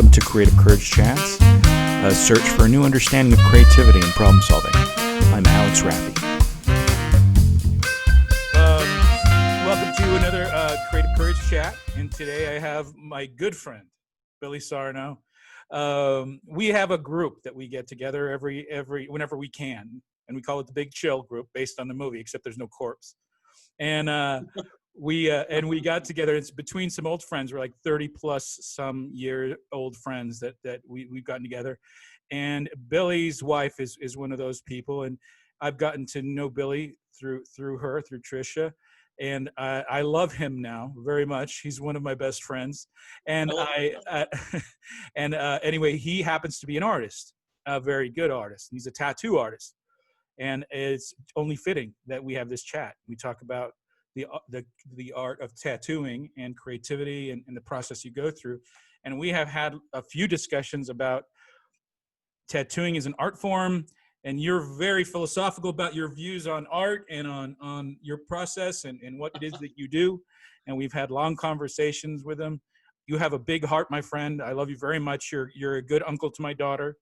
Welcome to Creative Courage Chats, a search for a new understanding of creativity and problem solving. I'm Alex Raffy. Welcome to another Creative Courage Chat, and today I have my good friend, Billy Sarno. We have a group that we get together every whenever we can, and we call it the Big Chill Group, based on the movie, except there's no corpse. And we got together. It's between some old friends. We're like 30 plus some year old friends that we've gotten together. And Billy's wife is one of those people. And I've gotten to know Billy through Trisha. And I love him now very much. He's one of my best friends. And anyway, he happens to be an artist, a very good artist. He's a tattoo artist. And it's only fitting that we have this chat. We talk about the art of tattooing and creativity and the process you go through. And we have had a few discussions about tattooing as an art form, and you're very philosophical about your views on art and on your process and what it is that you do. And we've had long conversations with him. You have a big heart, my friend. I love you very much. You're a good uncle to my daughter.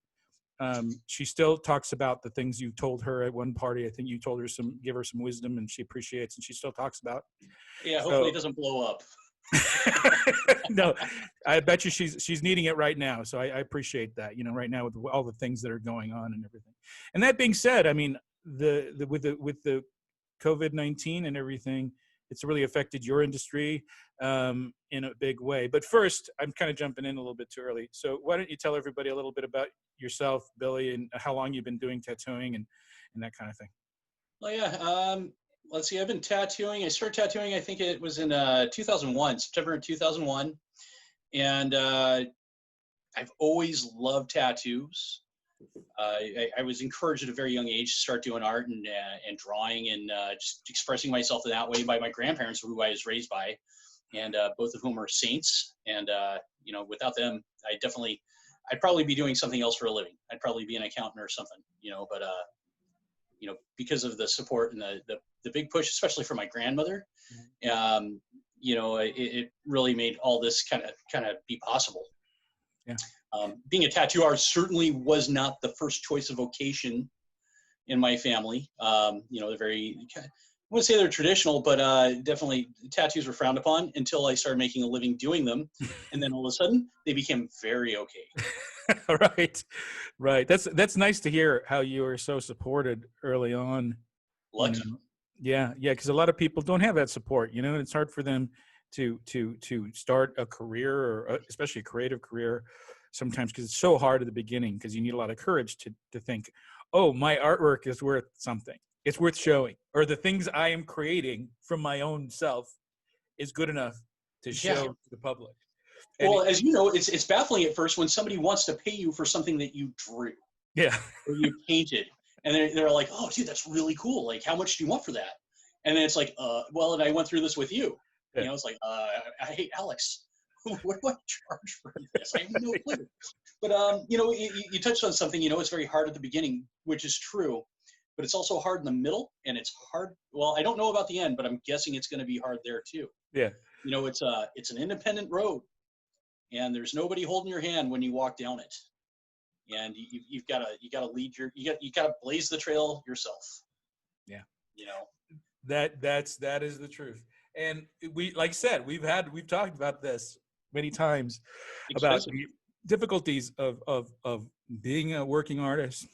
She still talks about the things you told her at one party. I think you told her give her some wisdom, and she appreciates, and she still talks about. Yeah, hopefully it doesn't blow up. No, I bet you she's needing it right now. So I appreciate that. You know, right now with all the things that are going on and everything. And that being said, I mean, with the COVID-19 and everything, it's really affected your industry in a big way. But first, I'm kind of jumping in a little bit too early. So why don't you tell everybody a little bit about yourself, Billy, and how long you've been doing tattooing and that kind of thing? Well, yeah. Let's see. I've been tattooing. I started tattooing, I think it was in 2001, September of 2001. And I've always loved tattoos. I was encouraged at a very young age to start doing art and drawing and just expressing myself in that way by my grandparents, who I was raised by, and both of whom are saints. And without them, I'd probably be doing something else for a living. I'd probably be an accountant or something. But because of the support and the big push, especially from my grandmother, it really made all this kind of be possible. Yeah. Being a tattoo artist certainly was not the first choice of vocation in my family. They're very, I wouldn't say they're traditional, but definitely tattoos were frowned upon until I started making a living doing them. And then all of a sudden they became very okay. Right. That's nice to hear how you were so supported early on. Lucky. Yeah. Because a lot of people don't have that support, and it's hard for them to start a career, or especially a creative career sometimes, because it's so hard at the beginning, because you need a lot of courage to think, oh, my artwork is worth something. It's worth showing, or the things I am creating from my own self is good enough to show to the public. Well, as you know, it's baffling at first when somebody wants to pay you for something that you drew. Yeah. Or you painted. And they're like, oh, dude, that's really cool. Like, how much do you want for that? And then it's like, and I went through this with you. Yeah. It's like, hey, Alex, what do I charge for this? I have no clue. But, you touched on something, it's very hard at the beginning, which is true. But it's also hard in the middle, and it's hard. Well, I don't know about the end, but I'm guessing it's going to be hard there too. Yeah. It's an independent road, and there's nobody holding your hand when you walk down it. And you've got to lead you got to blaze the trail yourself. Yeah. That is the truth. And we, like I said, we've talked about this many times about the difficulties of being a working artist.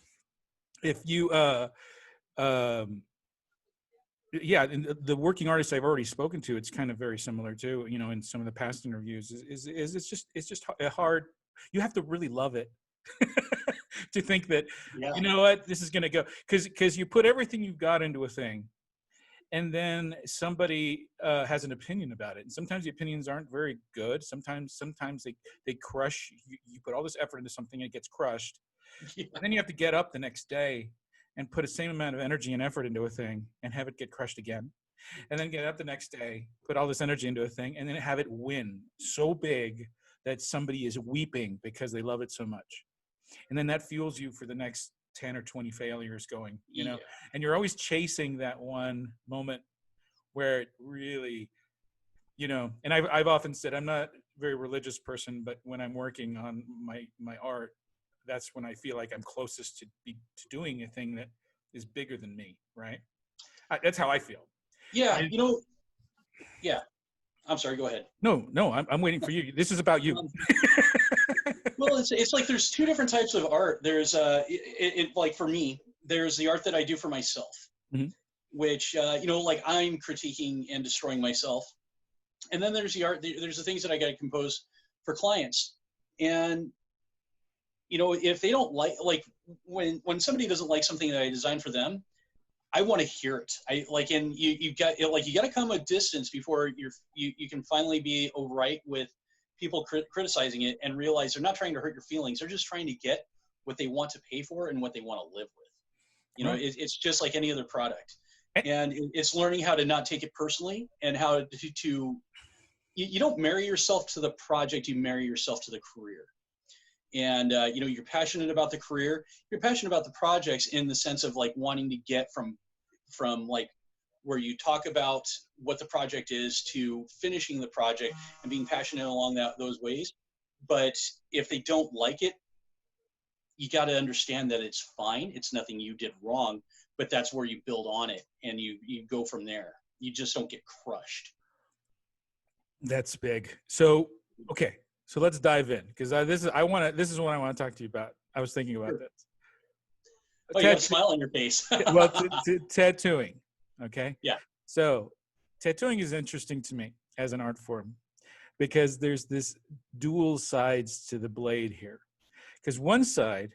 If you and the working artists I've already spoken to, it's kind of very similar too, in some of the past interviews, is it's just hard. You have to really love it to think that, you know what, this is going to go, because you put everything you've got into a thing, and then somebody has an opinion about it. And sometimes the opinions aren't very good. Sometimes they crush. You put all this effort into something and it gets crushed. Yeah. And then you have to get up the next day and put the same amount of energy and effort into a thing and have it get crushed again. And then get up the next day, put all this energy into a thing, and then have it win so big that somebody is weeping because they love it so much. And then that fuels you for the next 10 or 20 failures going, and you're always chasing that one moment where it really, and I've often said, I'm not very religious person, but when I'm working on my art, that's when I feel like I'm closest to doing a thing that is bigger than me, right? That's how I feel. Yeah, I, yeah. I'm sorry. Go ahead. no, I'm waiting for you. This is about you. Um, well, it's like there's two different types of art. There's like for me, there's the art that I do for myself, Mhm. which like I'm critiquing and destroying myself, and then there's the art. There's the things that I got to compose for clients, and if they don't like when somebody doesn't like something that I designed for them, I want to hear it. I like, and you got to come a distance before you can finally be all right with people criticizing it and realize they're not trying to hurt your feelings. They're just trying to get what they want to pay for and what they want to live with. Right. It's just like any other product, And- and it's learning how to not take it personally and how to you don't marry yourself to the project, you marry yourself to the career. And you're passionate about the career, you're passionate about the projects in the sense of like wanting to get from like where you talk about what the project is to finishing the project and being passionate along those ways. But if they don't like it, you got to understand that it's fine. It's nothing you did wrong, but that's where you build on it and you go from there. You just don't get crushed. That's big. So, okay. So let's dive in because this is what I want to talk to you about. I was thinking about this. Oh, you have a smile on your face. Well, tattooing. Okay. Yeah. So tattooing is interesting to me as an art form because there's this dual sides to the blade here. Because one side,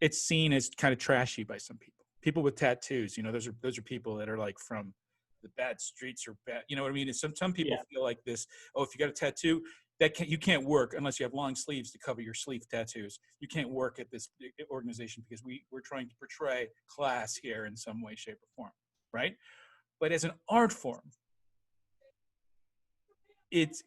it's seen as kind of trashy by some people. People with tattoos, those are people that are like from the bad streets or bad, you know what I mean? And some people feel like this. Oh, if you got a tattoo, you can't work unless you have long sleeves to cover your sleeve tattoos. You can't work at this organization because we're trying to portray class here in some way, shape, or form, right? But as an art form, it's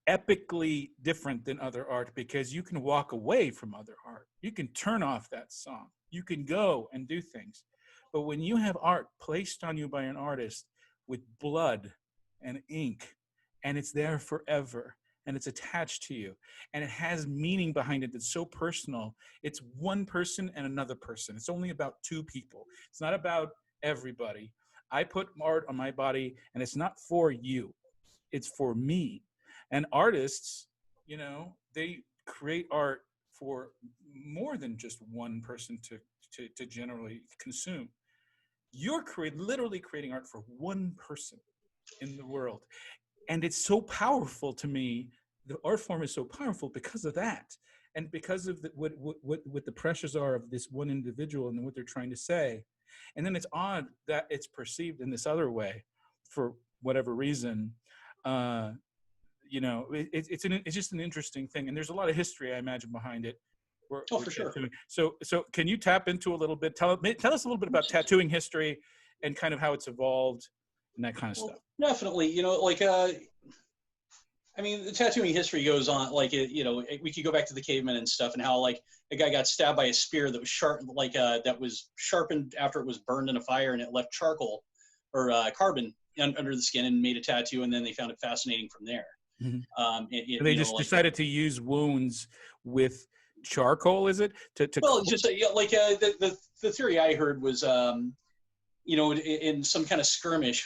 epically different than other art because you can walk away from other art. You can turn off that song. You can go and do things. But when you have art placed on you by an artist with blood and ink, and it's there forever, and it's attached to you, and it has meaning behind it that's so personal, it's one person and another person. It's only about two people. It's not about everybody. I put art on my body, and it's not for you. It's for me. And artists, they create art for more than just one person to generally consume. You're literally creating art for one person in the world. And it's so powerful to me. The art form is so powerful because of that. And because of what the pressures are of this one individual and what they're trying to say. And then it's odd that it's perceived in this other way for whatever reason. It's just an interesting thing. And there's a lot of history, I imagine, behind it. For sure. So can you tap into a little bit? Tell us a little bit about tattooing history and kind of how it's evolved and that kind of stuff. Definitely. The tattooing history goes on, we could go back to the cavemen and stuff and how, like, a guy got stabbed by a spear that was sharp, that was sharpened after it was burned in a fire and it left charcoal or carbon under the skin and made a tattoo. And then they found it fascinating from there. Mm-hmm. They decided to use wounds with charcoal, is it? Well, it's just the theory I heard was, in some kind of skirmish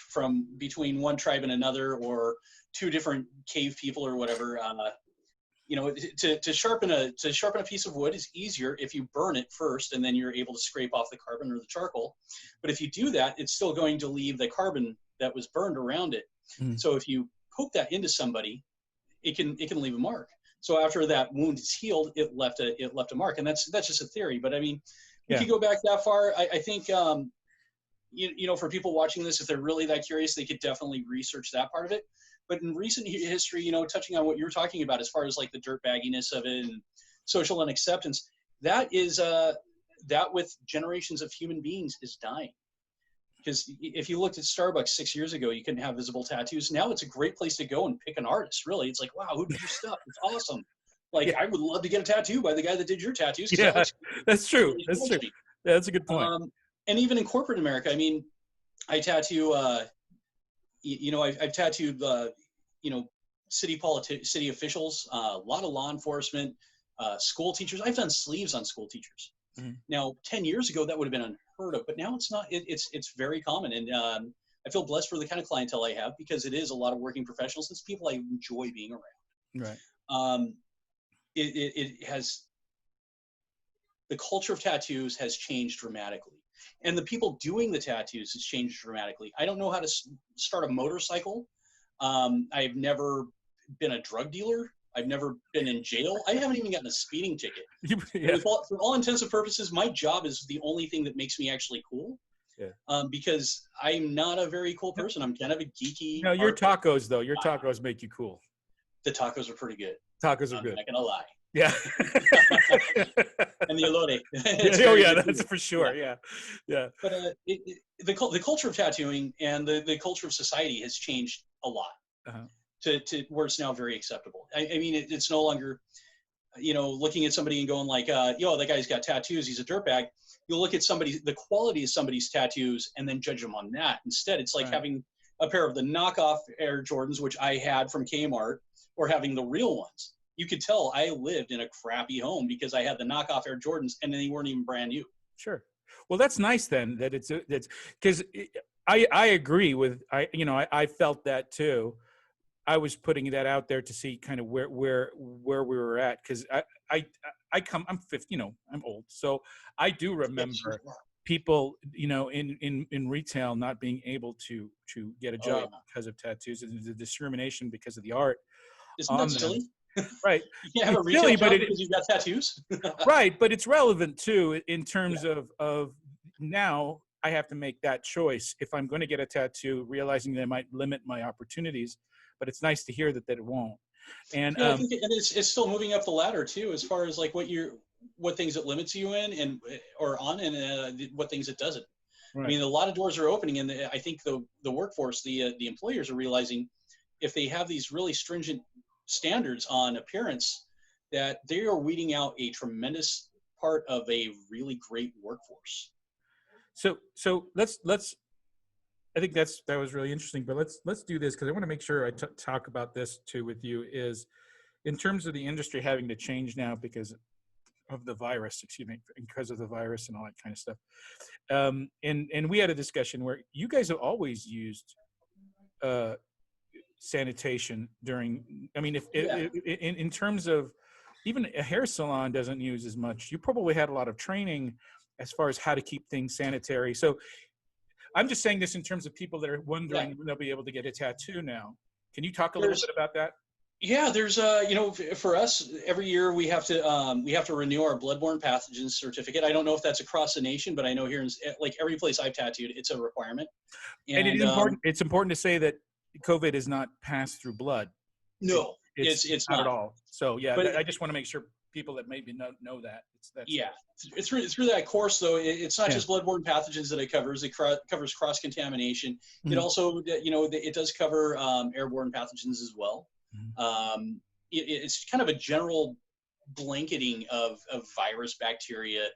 between one tribe and another, or two different cave people or whatever, to sharpen a piece of wood is easier if you burn it first and then you're able to scrape off the carbon or the charcoal. But if you do that, it's still going to leave the carbon that was burned around it. Mm. So if you poke that into somebody, it can leave a mark. So after that wound is healed, it left a mark, and that's just a theory. But I mean, if you go back that far, I think for people watching this, if they're really that curious, they could definitely research that part of it. But in recent history, touching on what you're talking about as far as like the dirtbagginess of it and social unacceptance, that is that with generations of human beings is dying. Because if you looked at Starbucks 6 years ago, you couldn't have visible tattoos. Now it's a great place to go and pick an artist, really. It's like, wow, who did your stuff? It's awesome. Like, I would love to get a tattoo by the guy that did your tattoos. Yeah, that's true. That's true. Yeah, that's a good point. And even in corporate America, I mean, I tattoo, I've tattooed, city officials, a lot of law enforcement, school teachers. I've done sleeves on school teachers. Mm-hmm. Now, 10 years ago, that would have been unheard of, but now it's not. It's very common, and I feel blessed for the kind of clientele I have because it is a lot of working professionals. It's people I enjoy being around. Right. It has, the culture of tattoos has changed dramatically, and the people doing the tattoos has changed dramatically. I don't know how to start a motorcycle. I've never been a drug dealer. I've never been in jail. I haven't even gotten a speeding ticket. Yeah. For all intents and purposes, my job is the only thing that makes me actually cool. Yeah. Because I'm not a very cool person. I'm kind of a geeky. No, your tacos though. Your tacos make you cool. The tacos are pretty good. Tacos are good. I'm not gonna lie. Yeah. And the elote. Oh yeah, that's for sure. Yeah. But the culture of tattooing and the culture of society has changed a lot to where it's now very acceptable. I mean, it's no longer, looking at somebody and going like, yo, that guy's got tattoos, he's a dirtbag. You'll look at the quality of somebody's tattoos and then judge them on that. Instead, it's like having a pair of the knockoff Air Jordans, which I had from Kmart, or having the real ones. You could tell I lived in a crappy home because I had the knockoff Air Jordans and then they weren't even brand new. Sure. Well, that's nice then that it's because I agree with, I felt that too. I was putting that out there to see kind of where we were at. Cause I'm 50, I'm old. So I do remember people, in retail not being able to get a job because of tattoos and the discrimination because of the art. Isn't that silly? Right. You can't have a retail job because you've got tattoos. Right. But it's relevant too, in terms of now I have to make that choice. If I'm going to get a tattoo, realizing that it might limit my opportunities, but it's nice to hear that it won't. And I think it's still moving up the ladder too, as far as like what things it limits you in and what things it doesn't. Right. I mean, a lot of doors are opening, and I think the workforce, the employers are realizing if they have these really stringent standards on appearance, that they are weeding out a tremendous part of a really great workforce. So let's I think that was really interesting, but let's do this because I want to make sure I talk about this too with you, is in terms of the industry having to change now because of the virus, because of the virus and all that kind of stuff. And we had a discussion where you guys have always used sanitation during, I mean, if in terms of, even a hair salon doesn't use as much. You probably had a lot of training as far as how to keep things sanitary. So I'm just saying this in terms of people that are wondering when they'll be able to get a tattoo now. Can you talk a little bit about that? Yeah, there's for us, every year we have to renew our bloodborne pathogens certificate. I don't know if that's across the nation, but I know here in like every place I've tattooed, it's a requirement. And it is important. It's important to say that COVID is not passed through blood. No, it's not at all. So yeah, but I just want to make sure people that maybe know that. It's through that course though. It's not just bloodborne pathogens that it covers. It covers cross contamination. Mm-hmm. It also, it does cover airborne pathogens as well. Mm-hmm. It's kind of a general blanketing of virus, bacteria,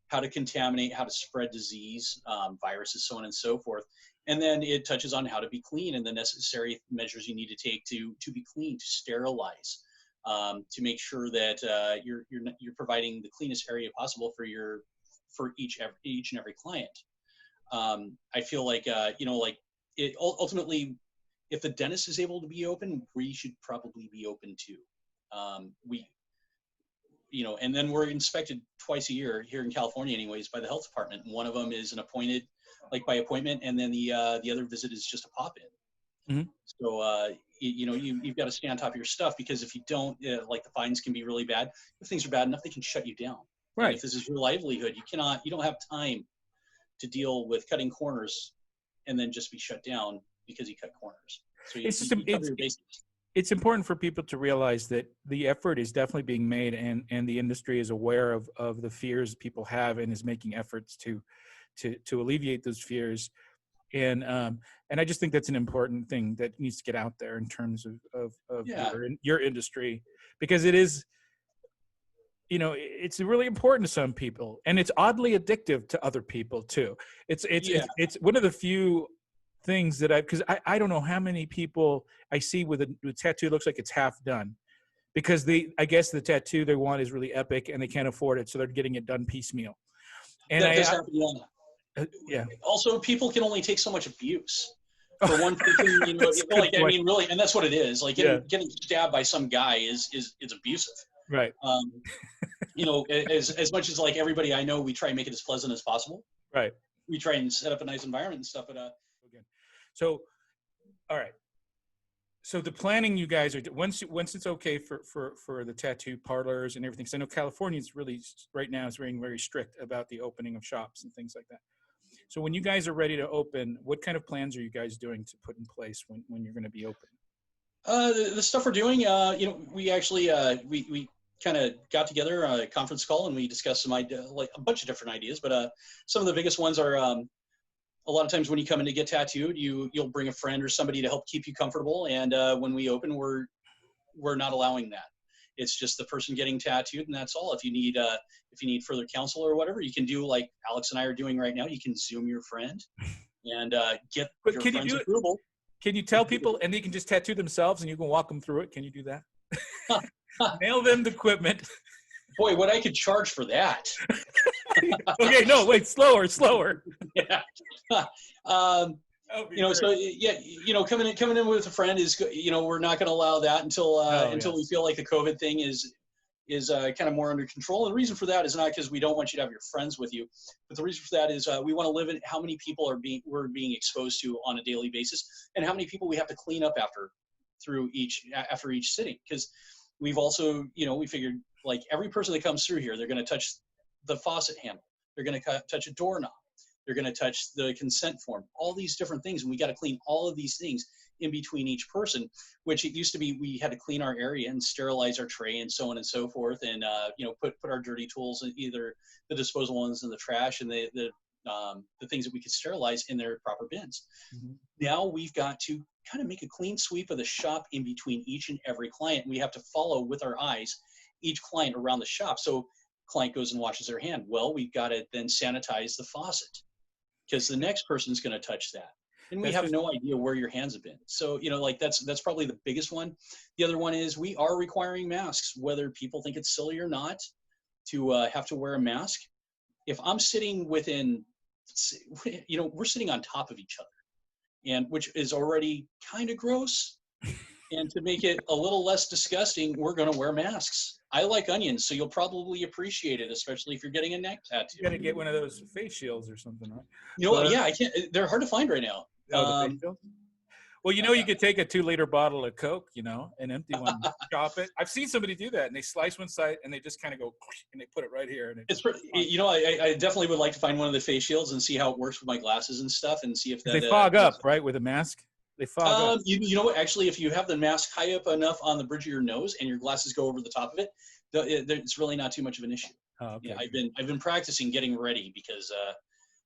how to contaminate, how to spread disease, viruses, so on and so forth. And then it touches on how to be clean and the necessary measures you need to take to be clean, to sterilize, to make sure that you're providing the cleanest area possible for each and every client. I feel like ultimately, if the dentist is able to be open, we should probably be open too. And then we're inspected twice a year here in California, anyways, by the health department. One of them is by appointment, and then the other visit is just a pop-in. Mm-hmm. So you've got to stay on top of your stuff, because if you don't, the fines can be really bad. If things are bad enough, they can shut you down. Right. And if this is your livelihood, you don't have time to deal with cutting corners and then just be shut down because you cut corners. So it's important for people to realize that the effort is definitely being made, and the industry is aware of the fears people have and is making efforts to alleviate those fears. And I just think that's an important thing that needs to get out there in terms of your industry, because it is, it's really important to some people, and it's oddly addictive to other people too. It's one of the few things that because I don't know how many people I see with a tattoo looks like it's half done, because I guess the tattoo they want is really epic and they can't afford it, so they're getting it done piecemeal. And That does happen. Yeah. yeah. Also, people can only take so much abuse. For one person, you know, like I mean, really, and that's what it is. Like getting stabbed by some guy is abusive. Right. You know, as much as like everybody I know, we try and make it as pleasant as possible. Right. We try and set up a nice environment and stuff. But so, all right. So the planning you guys are once it's okay for the tattoo parlors and everything. So I know California is really right now is being very strict about the opening of shops and things like that. So when you guys are ready to open, what kind of plans are you guys doing to put in place when you're going to be open? The stuff we're doing, you know, we actually we kind of got together on a conference call and we discussed some like a bunch of different ideas. But some of the biggest ones are a lot of times when you come in to get tattooed, you'll bring a friend or somebody to help keep you comfortable. And when we open, we're not allowing that. It's just the person getting tattooed, and that's all. If you need further counsel or whatever, you can do like Alex and I are doing right now. You can Zoom your friend and get your friend's approval. Can you tell people, and they can just tattoo themselves, and you can walk them through it? Can you do that? Mail them the equipment. Boy, what I could charge for that. Okay, no, wait, slower. Yeah. You know, so yeah, you know, coming in with a friend is, you know, we're not going to allow that until we feel like the COVID thing is kind of more under control. And the reason for that is not because we don't want you to have your friends with you, but the reason for that is we want to live in how many people we're being exposed to on a daily basis, and how many people we have to clean up after each sitting. Because we've also, you know, we figured like every person that comes through here, they're going to touch the faucet handle, they're going to touch a doorknob, they're going to touch the consent form, all these different things. And we got to clean all of these things in between each person, which it used to be we had to clean our area and sterilize our tray and so on and so forth. And, you know, put our dirty tools in either the disposal ones in the trash and the things that we could sterilize in their proper bins. Mm-hmm. Now we've got to kind of make a clean sweep of the shop in between each and every client. We have to follow with our eyes each client around the shop. So client goes and washes their hand. Well, we've got to then sanitize the faucet, because the next person's going to touch that. And we have no idea where your hands have been. So, you know, like that's probably the biggest one. The other one is we are requiring masks, whether people think it's silly or not, to have to wear a mask. If I'm sitting within, you know, we're sitting on top of each other, and which is already kind of gross. And to make it a little less disgusting, we're going to wear masks. I like onions, so you'll probably appreciate it, especially if you're getting a neck tattoo. You got to get one of those face shields or something, right? You know, yeah, I can't. They're hard to find right now. Oh, well, you know, you could take a 2-liter bottle of Coke, you know, an empty one, chop it. I've seen somebody do that, and they slice one side, and they just kind of go, and they put it right here. And it's you know, I definitely would like to find one of the face shields and see how it works with my glasses and stuff, and see if that, they fog up, right, with a mask. They fog up. You know what? Actually, if you have the mask high up enough on the bridge of your nose, and your glasses go over the top of it, it's really not too much of an issue. Oh, okay. Yeah, I've been practicing getting ready, because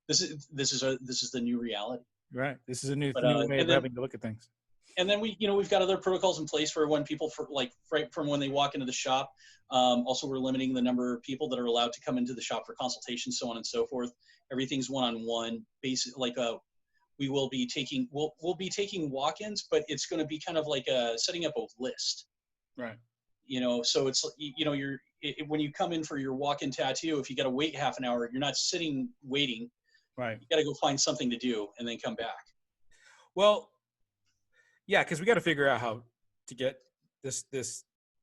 this is the new reality. Right. This is a new way of having to look at things. And then we've got other protocols in place for when people, right from when they walk into the shop. Also, we're limiting the number of people that are allowed to come into the shop for consultation, so on and so forth. Everything's one-on-one. We will be taking walk-ins, but it's going to be kind of like setting up a list. Right. You know, so it's, you know, when you come in for your walk-in tattoo, if you got to wait half an hour, you're not sitting waiting. Right. You got to go find something to do and then come back. Well, yeah, because we got to figure out how to get this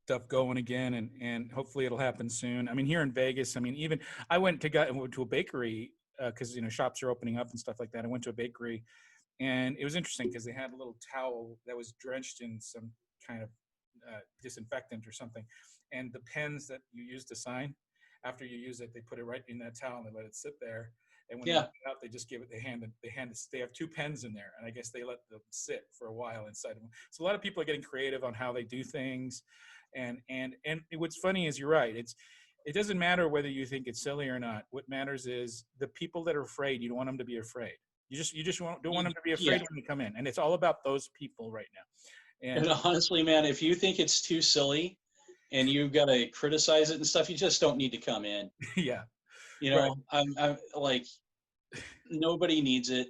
stuff going again, and hopefully it'll happen soon. I mean, here in Vegas, I mean, even I went to a bakery because, you know, shops are opening up and stuff like that. I went to a bakery, and it was interesting because they had a little towel that was drenched in some kind of disinfectant or something, and the pens that you use to sign, after you use it, they put it right in that towel and they let it sit there. And when they get out, they just give it. They have 2 pens in there, and I guess they let them sit for a while inside of them. So a lot of people are getting creative on how they do things, and what's funny is you're right. It doesn't matter whether you think it's silly or not. What matters is the people that are afraid. You don't want them to be afraid. You just don't want them to be afraid when they come in, and it's all about those people right now. And honestly, man, if you think it's too silly, and you've got to criticize it and stuff, you just don't need to come in. Yeah. You know, right. I'm like, nobody needs it.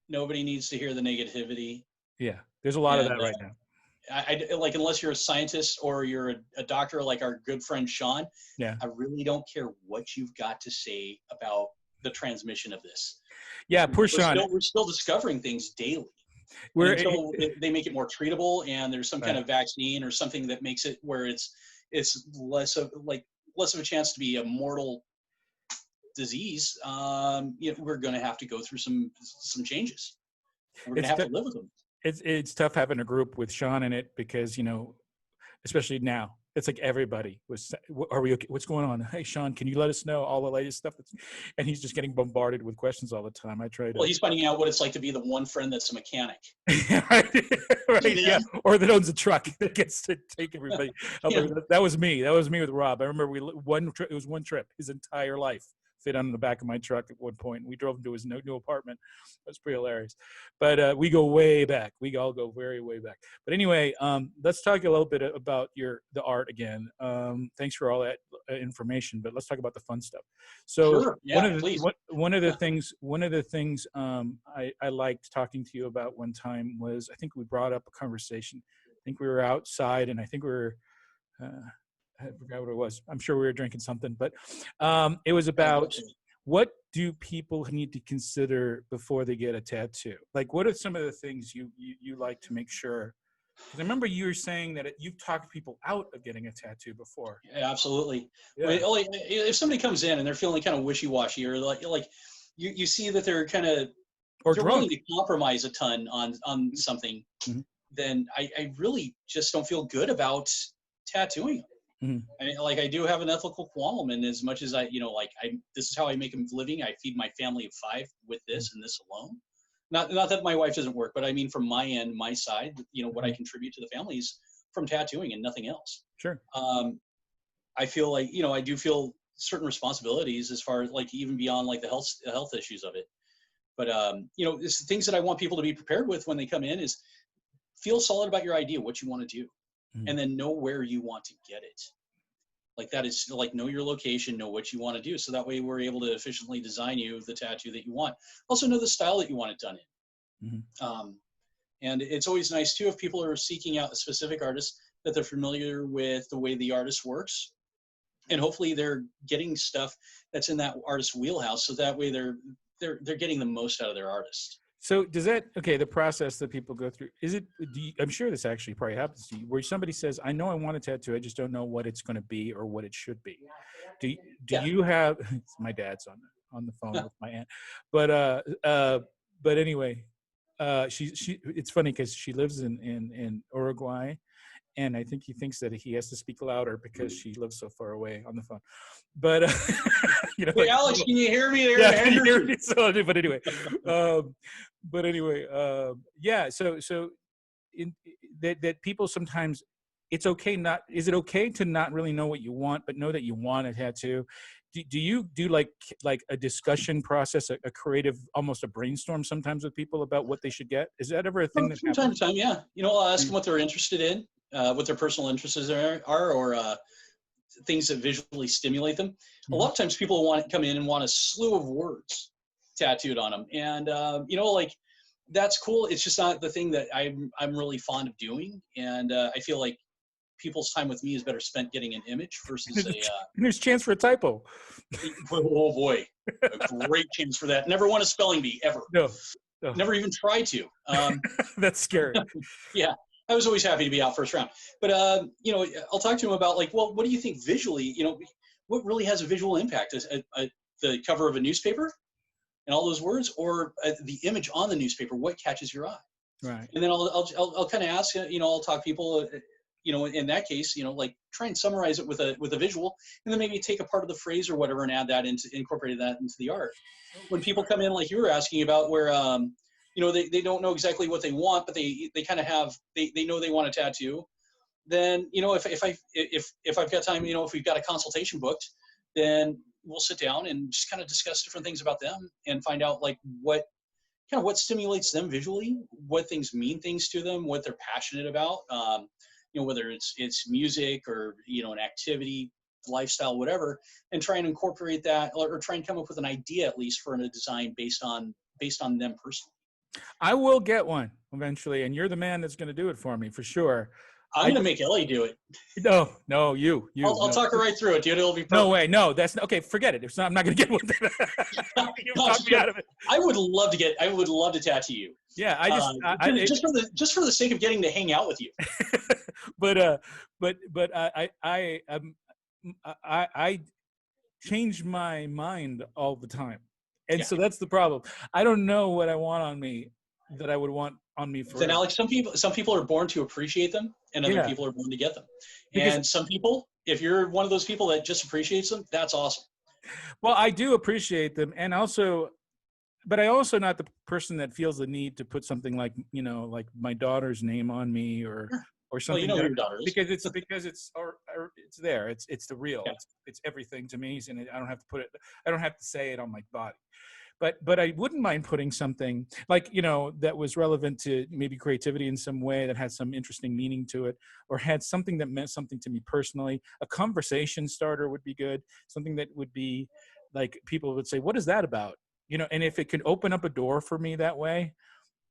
Nobody needs to hear the negativity. Yeah, there's a lot of And that right now. I like, unless you're a scientist or you're a doctor like our good friend Sean, Yeah. I really don't care what you've got to say about the transmission of this. Yeah, poor Sean. We're still discovering things daily. And We're until they make it more treatable and there's some kind right. of vaccine or something that makes it where it's less of a chance to be a mortal disease, we're going to have to go through some changes. We're going to It's have to live with them. it's tough having a group with Sean in it because, especially now, it's like everybody was, are we okay? What's going on? Hey, Sean, can you let us know all the latest stuff? And he's just getting bombarded with questions all the time. I try to. Well, he's finding out what it's like to be the one friend that's a mechanic. Right, yeah. Or that owns a truck that gets to take everybody. Yeah. That was me. That was me with Rob. I remember it was one trip. His entire life fit on the back of my truck at one point. We drove him to his new apartment. That was pretty hilarious. But we go way back. We all go very way back. But anyway, let's talk a little bit about the art again. Thanks for all that information. But let's talk about the fun stuff. So sure. Yeah, please. one of the things I liked talking to you about one time was, I think we brought up a conversation. I think we were outside, and I think we were. I forgot what it was. I'm sure we were drinking something, but it was about what do people need to consider before they get a tattoo? Like, what are some of the things you like to make sure? Because I remember you were saying that you've talked people out of getting a tattoo before. Yeah, absolutely. Yeah. Like, if somebody comes in and they're feeling kind of wishy-washy, or like you see that they're kind of they're willing to compromise a ton on something, mm-hmm. then I really just don't feel good about tattooing them. Mm-hmm. I do have an ethical qualm, and as much as this is how I make a living. I feed my family of 5 with this and this alone. Not that my wife doesn't work, but I mean, from my end, my side, what I contribute to the family is from tattooing and nothing else. Sure. I feel like, I do feel certain responsibilities as far as even beyond the health issues of it. But, it's the things that I want people to be prepared with when they come in is feel solid about your idea, what you want to do. And then know where you want to get it. That is know your location, know what you want to do. So that way we're able to efficiently design you the tattoo that you want. Also know the style that you want it done in. Mm-hmm. And it's always nice too, if people are seeking out a specific artist, that they're familiar with the way the artist works. And hopefully they're getting stuff that's in that artist's wheelhouse. So that way they're getting the most out of their artist. So does that, the process that people go through, I'm sure this actually probably happens to you, where somebody says, I know I want a tattoo, I just don't know what it's going to be or what it should be. Do you have, my dad's on the phone with my aunt, but anyway, she it's funny because she lives in Uruguay, and I think he thinks that he has to speak louder because she lives so far away on the phone. But hey, Alex, can you hear me there? Yeah, can you hear me? But anyway, yeah. So that people sometimes, it's okay not. Is it okay to not really know what you want, but know that you want a tattoo? Do you do like a discussion process, a creative, almost a brainstorm sometimes with people about what they should get? Is that ever a thing that from time to time? Yeah, I'll ask them what they're interested in, what their personal interests are, or things that visually stimulate them. Mm-hmm. A lot of times people come in and want a slew of words tattooed on them, and that's cool. It's just not the thing that I'm really fond of doing, and I feel like people's time with me is better spent getting an image versus there's a chance for a typo. Oh boy, a great chance for that. Never won a spelling bee ever. No. Never even tried to. That's scary. Yeah. I was always happy to be out first round, but I'll talk to him about what do you think visually? What really has a visual impact? The cover of a newspaper and all those words, or the image on the newspaper? What catches your eye? Right. And then I'll kind of ask, I'll talk people, in that case, try and summarize it with a visual, and then maybe take a part of the phrase or whatever and add that incorporate that into the art. When people come in, like you were asking about, where they don't know exactly what they want, but they kind of have, they know they want a tattoo. Then, if I've got time, if we've got a consultation booked, then we'll sit down and just kind of discuss different things about them and find out what stimulates them visually, what things mean things to them, what they're passionate about, whether it's music or, an activity, lifestyle, whatever, and try and incorporate that, or try and come up with an idea at least for a design based on them personally. I will get one eventually, and you're the man that's going to do it for me for sure. I'm I going to just make Ellie do it. no, you, I'll no. talk her right through it, dude. It'll be No perfect. way. No, that's not, okay. Forget it. It's not, I'm not going to get one. You've No, talked me out of it. I would love to tattoo you. Yeah, I just, just for the sake of getting to hang out with you. but I change my mind all the time, and so that's the problem. I don't know what I want on me that I would want on me forever. Then, Alex, some people are born to appreciate them, and other people are born to get them. And some people, if you're one of those people that just appreciates them, that's awesome. Well, I do appreciate them, and also, but I also not the person that feels the need to put something like, you know, like my daughter's name on me or something. Well, you know who your daughter is. Because it's there. It's the real. Yeah. It's everything to me, and I don't have to put it. I don't have to say it on my body. But I wouldn't mind putting something like, you know, that was relevant to maybe creativity in some way, that had some interesting meaning to it, or had something that meant something to me personally. A conversation starter would be good. Something that would be like people would say, "What is that about?" You know, and if it could open up a door for me that way,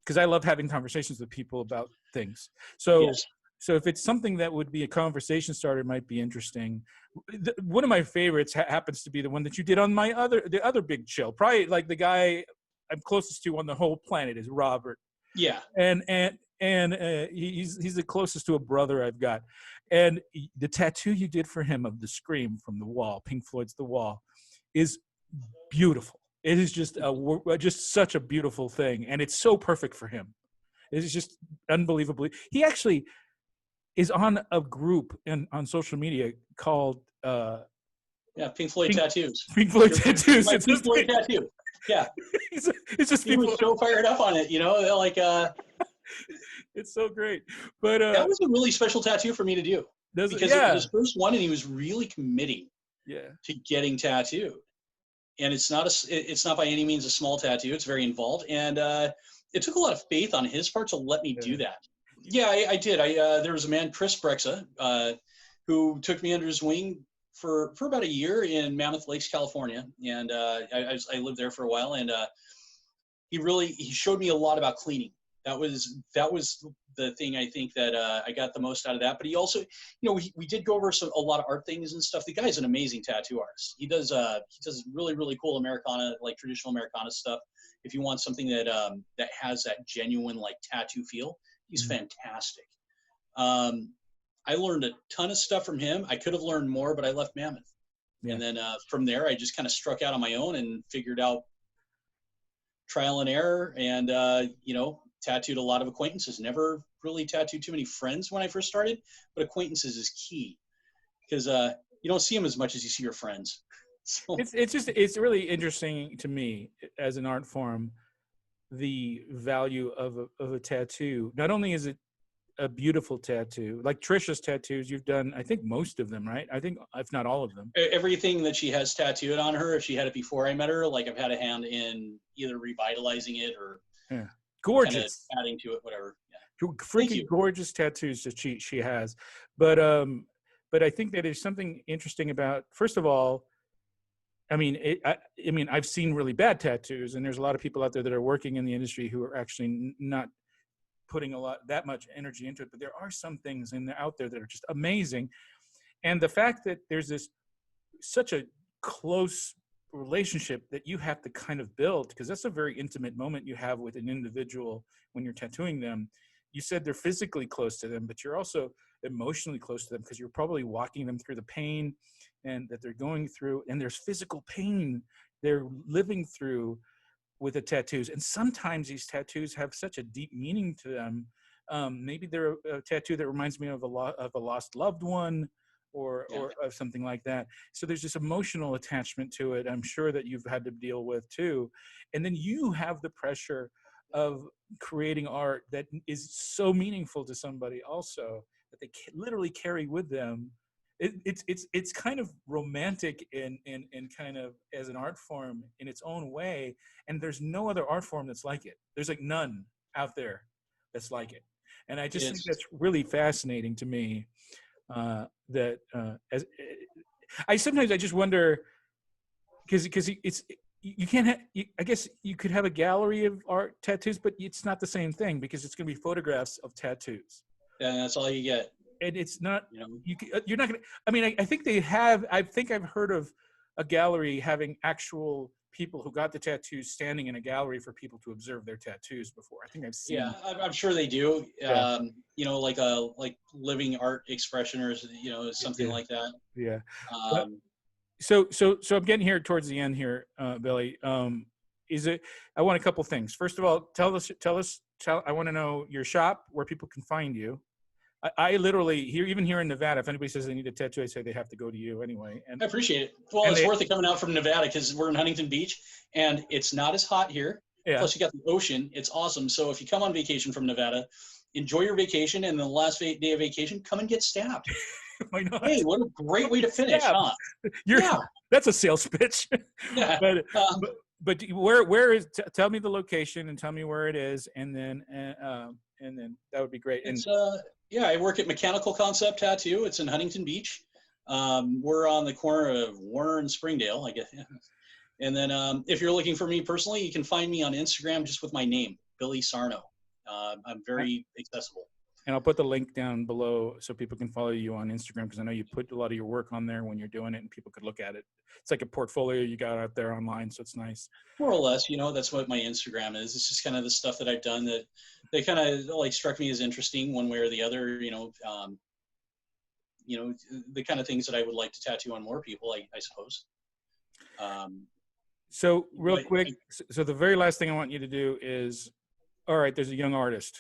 because I love having conversations with people about things. So, so if it's something that would be a conversation starter, it might be interesting. One of my favorites happens to be the one that you did on the other big chill. Probably like the guy I'm closest to on the whole planet is Robert. Yeah. And he's the closest to a brother I've got. And the tattoo you did for him of the Scream from The Wall, Pink Floyd's The Wall, is beautiful. It is just such a beautiful thing, and it's so perfect for him. It is just unbelievably. He actually is on a group on social media called Pink Floyd Tattoos. Pink Floyd Tattoos. It's Pink Floyd tattoo. Yeah. It's just he was so fired up on it, you know, like it's so great. But that was a really special tattoo for me to do. Because it was his first one, and he was really committing to getting tattooed. And it's not by any means a small tattoo. It's very involved, and it took a lot of faith on his part to let me do that. Yeah, I did. There was a man, Chris Brexa, who took me under his wing for about a year in Mammoth Lakes, California, and I lived there for a while. And he showed me a lot about cleaning. That was the thing I think that I got the most out of that. But he also, you know, we did go over a lot of art things and stuff. The guy's an amazing tattoo artist. He does really, really cool Americana, like traditional Americana stuff. If you want something that has that genuine like tattoo feel, he's fantastic. I learned a ton of stuff from him. I could have learned more, but I left Mammoth. Yeah. And then from there, I just kind of struck out on my own and figured out trial and error, and you know, tattooed a lot of acquaintances. Never really tattooed too many friends when I first started, but acquaintances is key, because you don't see them as much as you see your friends. So. It's really interesting to me as an art form, the value of a tattoo. Not only is it a beautiful tattoo, like Trisha's tattoos, you've done, I think, most of them, right? I think, if not all of them. Everything that she has tattooed on her, if she had it before I met her, like I've had a hand in either revitalizing it or gorgeous, adding to it, whatever. Yeah. Freaking gorgeous tattoos that she has. But I think that there's something interesting about, first of all, I mean, I've seen really bad tattoos, and there's a lot of people out there that are working in the industry who are actually not putting that much energy into it. But there are some things out there that are just amazing, and the fact that there's such a close relationship that you have to kind of build, because that's a very intimate moment you have with an individual when you're tattooing them. You said they're physically close to them, but you're also emotionally close to them, because you're probably walking them through the pain and that they're going through, and there's physical pain they're living through with the tattoos. And sometimes these tattoos have such a deep meaning to them. Maybe they're a tattoo that reminds me of a lost loved one, or something like that. So there's this emotional attachment to it, I'm sure, that you've had to deal with too. And then you have the pressure of creating art that is so meaningful to somebody also, that they literally carry with them. It's kind of romantic in kind of as an art form in its own way, and there's no other art form that's like it. There's like none out there that's like it, and I just think that's really fascinating to me. As I sometimes I just wonder, because it's, you can't I guess you could have a gallery of art tattoos, but it's not the same thing because it's going to be photographs of tattoos. And that's all you get. And it's not, you're not going to, I mean, I think they have, I think I've heard of a gallery having actual people who got the tattoos standing in a gallery for people to observe their tattoos before. I think I've seen. Yeah, I'm sure they do. Yeah. Like living art expression or, something like that. Yeah. So I'm getting here towards the end here, Billy. I want a couple things. First of all, tell us, I want to know your shop, where people can find you. I literally even here in Nevada, if anybody says they need a tattoo, I say they have to go to you anyway. And I appreciate it. Well, it's worth it coming out from Nevada because we're in Huntington Beach and it's not as hot here. Yeah. Plus you got the ocean. It's awesome. So if you come on vacation from Nevada, enjoy your vacation, and the last day of vacation, come and get stabbed. Why not? Hey, what a great way to finish, huh? That's a sales pitch. Yeah. But where is? Tell me the location and tell me where it is, and then that would be great. I work at Mechanical Concept Tattoo. It's in Huntington Beach. We're on the corner of Warner and Springdale, I guess. And then if you're looking for me personally, you can find me on Instagram just with my name, Billy Sarno. I'm very accessible. And I'll put the link down below so people can follow you on Instagram, because I know you put a lot of your work on there when you're doing it and people could look at it. It's like a portfolio you got out there online, so it's nice. More or less, that's what my Instagram is. It's just kind of the stuff that I've done that they kind of like struck me as interesting one way or the other, the kind of things that I would like to tattoo on more people, I suppose. So real quick, so the very last thing I want you to do is, all right, there's a young artist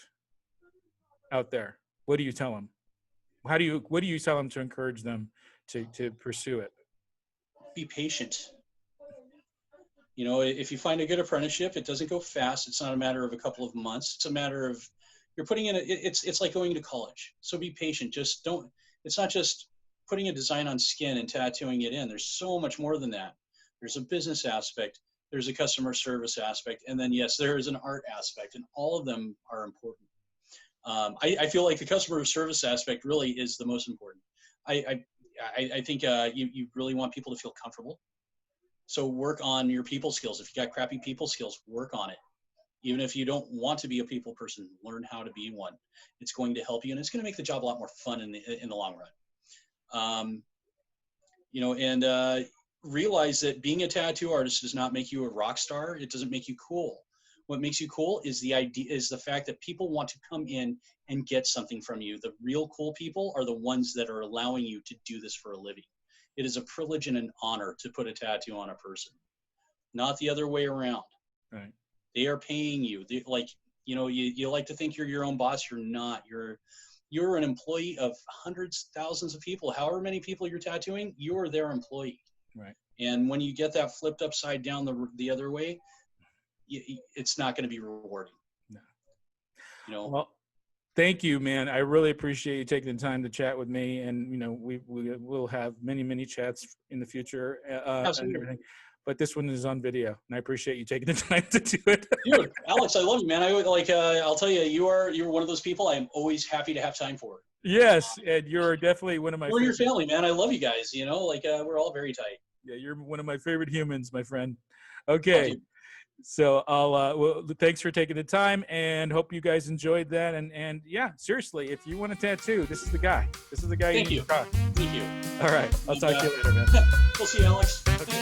out there. What do you tell them? What do you tell them to encourage them to pursue it? Be patient. If you find a good apprenticeship, it doesn't go fast. It's not a matter of a couple of months. It's a matter of you're putting in it's like going to college. So be patient. It's not just putting a design on skin and tattooing it in. There's so much more than that. There's a business aspect. There's a customer service aspect. And then, yes, there is an art aspect, and all of them are important. I feel like the customer service aspect really is the most important. I think you really want people to feel comfortable. So work on your people skills. If you got crappy people skills, work on it. Even if you don't want to be a people person, learn how to be one. It's going to help you, and it's going to make the job a lot more fun in the long run. And realize that being a tattoo artist does not make you a rock star. It doesn't make you cool. What makes you cool is the fact that people want to come in and get something from you. The real cool people are the ones that are allowing you to do this for a living. It is a privilege and an honor to put a tattoo on a person, not the other way around. Right. They are paying you. You like to think you're your own boss. You're not. You're an employee of hundreds, thousands of people. However many people you're tattooing, you're their employee. Right. And when you get that flipped upside down the other way, it's not going to be rewarding. No. Well, thank you, man. I really appreciate you taking the time to chat with me, and we will have many chats in the future. Absolutely. And everything. But this one is on video, and I appreciate you taking the time to do it. Dude, Alex, I love you, man. I'll tell you, you're one of those people I'm always happy to have time for. Yes, and you're definitely one of my. We're your family, man. I love you guys. We're all very tight. Yeah, you're one of my favorite humans, my friend. Okay. So thanks for taking the time, and hope you guys enjoyed that. And yeah, seriously, if you want a tattoo, this is the guy. This is the guy. Thank you. Thank you. Thank you. All right. I'll talk to you later, man. We'll see you, Alex. Okay.